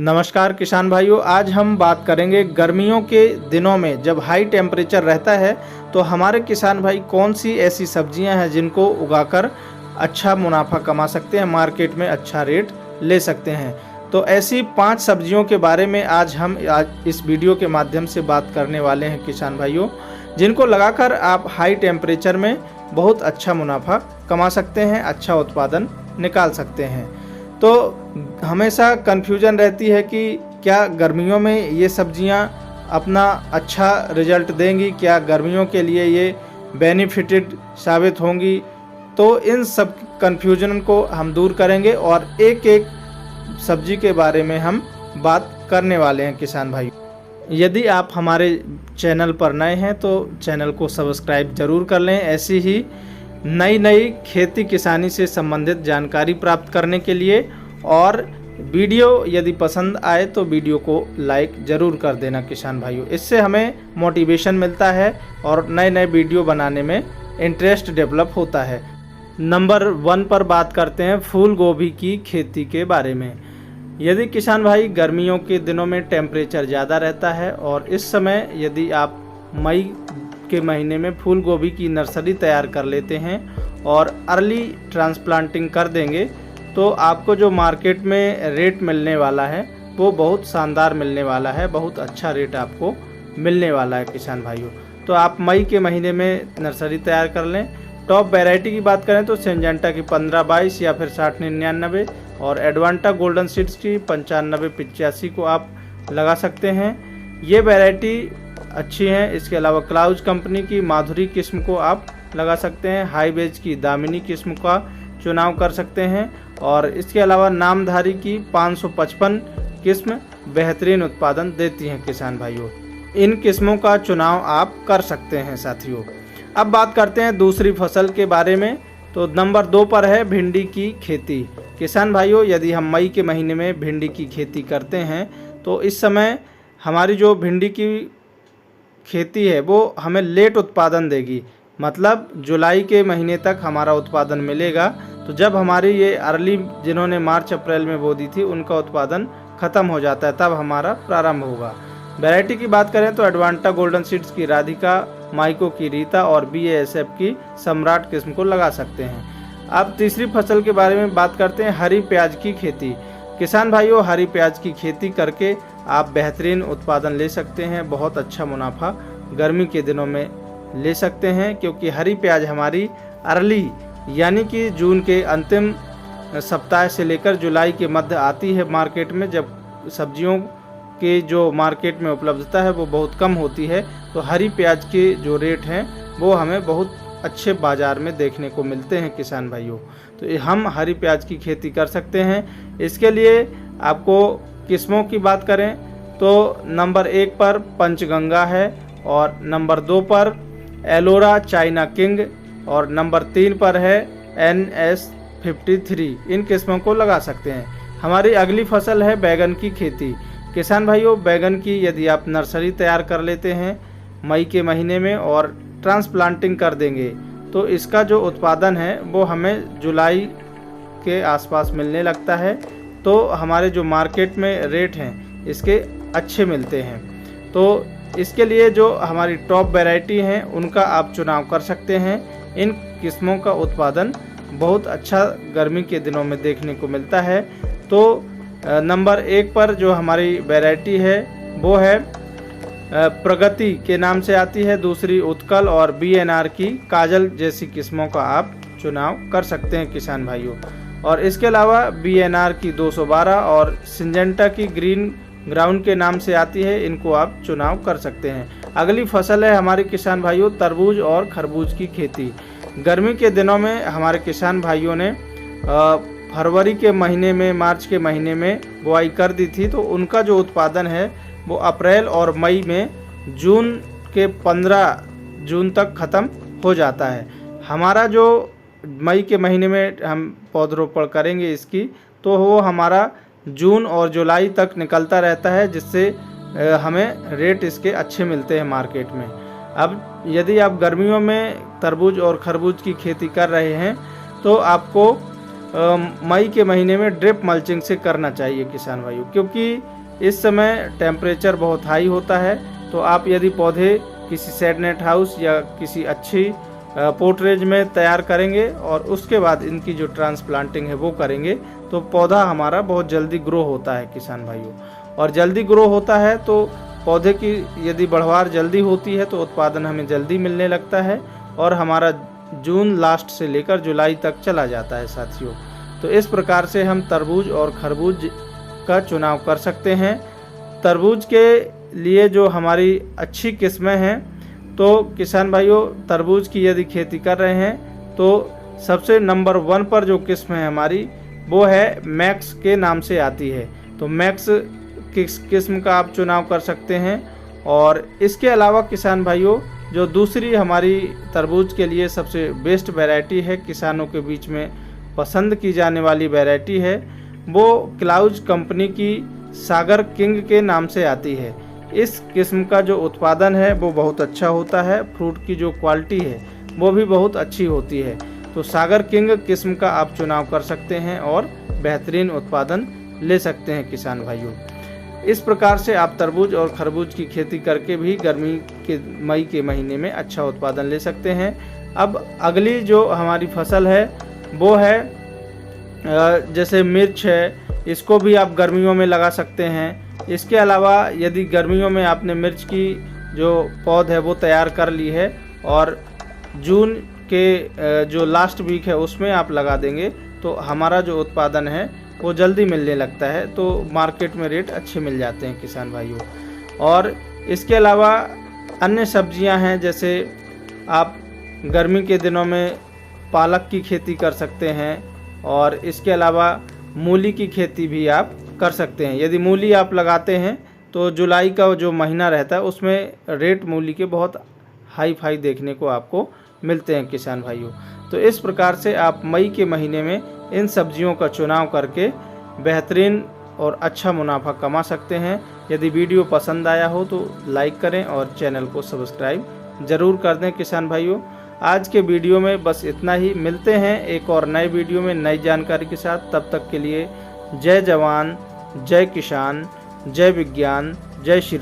नमस्कार किसान भाइयों, आज हम बात करेंगे गर्मियों के दिनों में जब हाई टेम्परेचर रहता है तो हमारे किसान भाई कौन सी ऐसी सब्जियां हैं जिनको उगाकर अच्छा मुनाफा कमा सकते हैं, मार्केट में अच्छा रेट ले सकते हैं। तो ऐसी 5 सब्जियों के बारे में आज इस वीडियो के माध्यम से बात करने वाले हैं किसान भाइयों, जिनको लगाकर आप हाई टेम्परेचर में बहुत अच्छा मुनाफा कमा सकते हैं, अच्छा उत्पादन निकाल सकते हैं। तो हमेशा कन्फ्यूजन रहती है कि क्या गर्मियों में ये सब्जियां अपना अच्छा रिजल्ट देंगी, क्या गर्मियों के लिए ये बेनिफिटेड साबित होंगी। तो इन सब कन्फ्यूजन को हम दूर करेंगे और एक एक सब्जी के बारे में हम बात करने वाले हैं किसान भाई। यदि आप हमारे चैनल पर नए हैं तो चैनल को सब्सक्राइब जरूर कर लें। ऐसी ही नई खेती किसानी से संबंधित जानकारी प्राप्त करने के लिए, और वीडियो यदि पसंद आए तो वीडियो को लाइक ज़रूर कर देना किसान भाइयों। इससे हमें मोटिवेशन मिलता है और नए वीडियो बनाने में इंटरेस्ट डेवलप होता है। नंबर 1 पर बात करते हैं फूल गोभी की खेती के बारे में। यदि किसान भाई गर्मियों के दिनों में टेम्परेचर ज़्यादा रहता है और इस समय यदि आप मई के महीने में फूल गोभी की नर्सरी तैयार कर लेते हैं और अर्ली ट्रांसप्लांटिंग कर देंगे तो आपको जो मार्केट में रेट मिलने वाला है वो बहुत शानदार मिलने वाला है, बहुत अच्छा रेट आपको मिलने वाला है किसान भाइयों। तो आप मई के महीने में नर्सरी तैयार कर लें। टॉप वैरायटी की बात करें तो सिंजेंटा की 1522 या फिर 6099 और एडवांटा गोल्डन सीड्स की 9585 को आप लगा सकते हैं। ये वैरायटी अच्छी है। इसके अलावा क्लाउज कंपनी की माधुरी किस्म को आप लगा सकते हैं। हाई बेज की दामिनी किस्म का चुनाव कर सकते हैं और इसके अलावा नामधारी की 555 किस्म बेहतरीन उत्पादन देती हैं किसान भाइयों। इन किस्मों का चुनाव आप कर सकते हैं साथियों। अब बात करते हैं दूसरी फसल के बारे में। तो नंबर 2 पर है भिंडी की खेती। किसान भाइयों, यदि हम मई के महीने में भिंडी की खेती करते हैं तो इस समय हमारी जो भिंडी की खेती है वो हमें लेट उत्पादन देगी, मतलब जुलाई के महीने तक हमारा उत्पादन मिलेगा। तो जब हमारी ये अर्ली, जिन्होंने मार्च अप्रैल में बो दी थी, उनका उत्पादन ख़त्म हो जाता है, तब हमारा प्रारंभ होगा। वैरायटी की बात करें तो एडवांटा गोल्डन सीड्स की राधिका, माइको की रीता और BASF की सम्राट किस्म को लगा सकते हैं। अब तीसरी फसल के बारे में बात करते हैं हरी प्याज की खेती। किसान भाइयों, हरी प्याज की खेती करके आप बेहतरीन उत्पादन ले सकते हैं, बहुत अच्छा मुनाफा गर्मी के दिनों में ले सकते हैं, क्योंकि हरी प्याज हमारी अर्ली यानी कि जून के अंतिम सप्ताह से लेकर जुलाई के मध्य आती है मार्केट में, जब सब्जियों के जो मार्केट में उपलब्धता है वो बहुत कम होती है। तो हरी प्याज के जो रेट हैं वो हमें बहुत अच्छे बाज़ार में देखने को मिलते हैं किसान भाइयों। तो हम हरी प्याज की खेती कर सकते हैं। इसके लिए आपको किस्मों की बात करें तो नंबर 1 पर पंचगंगा है और नंबर 2 पर एलोरा चाइना किंग और नंबर 3 पर है NS53। इन किस्मों को लगा सकते हैं। हमारी अगली फसल है बैगन की खेती। किसान भाइयों, बैगन की यदि आप नर्सरी तैयार कर लेते हैं मई के महीने में और ट्रांसप्लांटिंग कर देंगे तो इसका जो उत्पादन है वो हमें जुलाई के आसपास मिलने लगता है। तो हमारे जो मार्केट में रेट हैं इसके अच्छे मिलते हैं। तो इसके लिए जो हमारी टॉप वैरायटी हैं उनका आप चुनाव कर सकते हैं। इन किस्मों का उत्पादन बहुत अच्छा गर्मी के दिनों में देखने को मिलता है। तो नंबर 1 पर जो हमारी वैरायटी है वो है प्रगति के नाम से आती है, दूसरी उत्कल और BNR की काजल जैसी किस्मों का आप चुनाव कर सकते हैं किसान भाइयों। और इसके अलावा BNR की 212 और सिंजेंटा की ग्रीन ग्राउंड के नाम से आती है, इनको आप चुनाव कर सकते हैं। अगली फसल है हमारे किसान भाइयों तरबूज और खरबूज की खेती। गर्मी के दिनों में हमारे किसान भाइयों ने फरवरी के महीने में, मार्च के महीने में बुआई कर दी थी, तो उनका जो उत्पादन है वो अप्रैल और मई में जून के 15 जून तक ख़त्म हो जाता है। हमारा जो मई के महीने में हम पौधरोपण करेंगे इसकी, तो वो हमारा जून और जुलाई तक निकलता रहता है, जिससे हमें रेट इसके अच्छे मिलते हैं मार्केट में। अब यदि आप गर्मियों में तरबूज और खरबूज की खेती कर रहे हैं तो आपको मई के महीने में ड्रिप मल्चिंग से करना चाहिए किसान भाइयों, क्योंकि इस समय टेम्परेचर बहुत हाई होता है। तो आप यदि पौधे किसी शेड नेट हाउस या किसी अच्छी पोर्टरेज में तैयार करेंगे और उसके बाद इनकी जो ट्रांसप्लांटिंग है वो करेंगे, तो पौधा हमारा बहुत जल्दी ग्रो होता है किसान भाइयों। और जल्दी ग्रो होता है तो पौधे की यदि बढ़वार जल्दी होती है तो उत्पादन हमें जल्दी मिलने लगता है और हमारा जून लास्ट से लेकर जुलाई तक चला जाता है साथियों। तो इस प्रकार से हम तरबूज और खरबूज का चुनाव कर सकते हैं। तरबूज के लिए जो हमारी अच्छी किस्में हैं, तो किसान भाइयों तरबूज की यदि खेती कर रहे हैं तो सबसे नंबर 1 पर जो किस्म है हमारी वो है मैक्स के नाम से आती है। तो मैक्स किस्म का आप चुनाव कर सकते हैं। और इसके अलावा किसान भाइयों जो दूसरी हमारी तरबूज के लिए सबसे बेस्ट वैरायटी है, किसानों के बीच में पसंद की जाने वाली वैरायटी है, वो क्लाउज कंपनी की सागर किंग के नाम से आती है। इस किस्म का जो उत्पादन है वो बहुत अच्छा होता है, फ्रूट की जो क्वालिटी है वो भी बहुत अच्छी होती है। तो सागर किंग किस्म का आप चुनाव कर सकते हैं और बेहतरीन उत्पादन ले सकते हैं किसान भाइयों। इस प्रकार से आप तरबूज और खरबूज की खेती करके भी गर्मी के मई के महीने में अच्छा उत्पादन ले सकते हैं। अब अगली जो हमारी फसल है वो है जैसे मिर्च है, इसको भी आप गर्मियों में लगा सकते हैं। इसके अलावा यदि गर्मियों में आपने मिर्च की जो पौध है वो तैयार कर ली है और जून के जो लास्ट वीक है उसमें आप लगा देंगे तो हमारा जो उत्पादन है वो जल्दी मिलने लगता है, तो मार्केट में रेट अच्छे मिल जाते हैं किसान भाइयों। और इसके अलावा अन्य सब्जियां हैं, जैसे आप गर्मी के दिनों में पालक की खेती कर सकते हैं और इसके अलावा मूली की खेती भी आप कर सकते हैं। यदि मूली आप लगाते हैं तो जुलाई का जो महीना रहता है उसमें रेट मूली के बहुत हाई फाई देखने को आपको मिलते हैं किसान भाइयों। तो इस प्रकार से आप मई के महीने में इन सब्जियों का चुनाव करके बेहतरीन और अच्छा मुनाफा कमा सकते हैं। यदि वीडियो पसंद आया हो तो लाइक करें और चैनल को सब्सक्राइब ज़रूर कर दें किसान भाइयों। आज के वीडियो में बस इतना ही। मिलते हैं एक और नए वीडियो में नई जानकारी के साथ। तब तक के लिए जय जवान, जय किसान, जय विज्ञान, जय श्री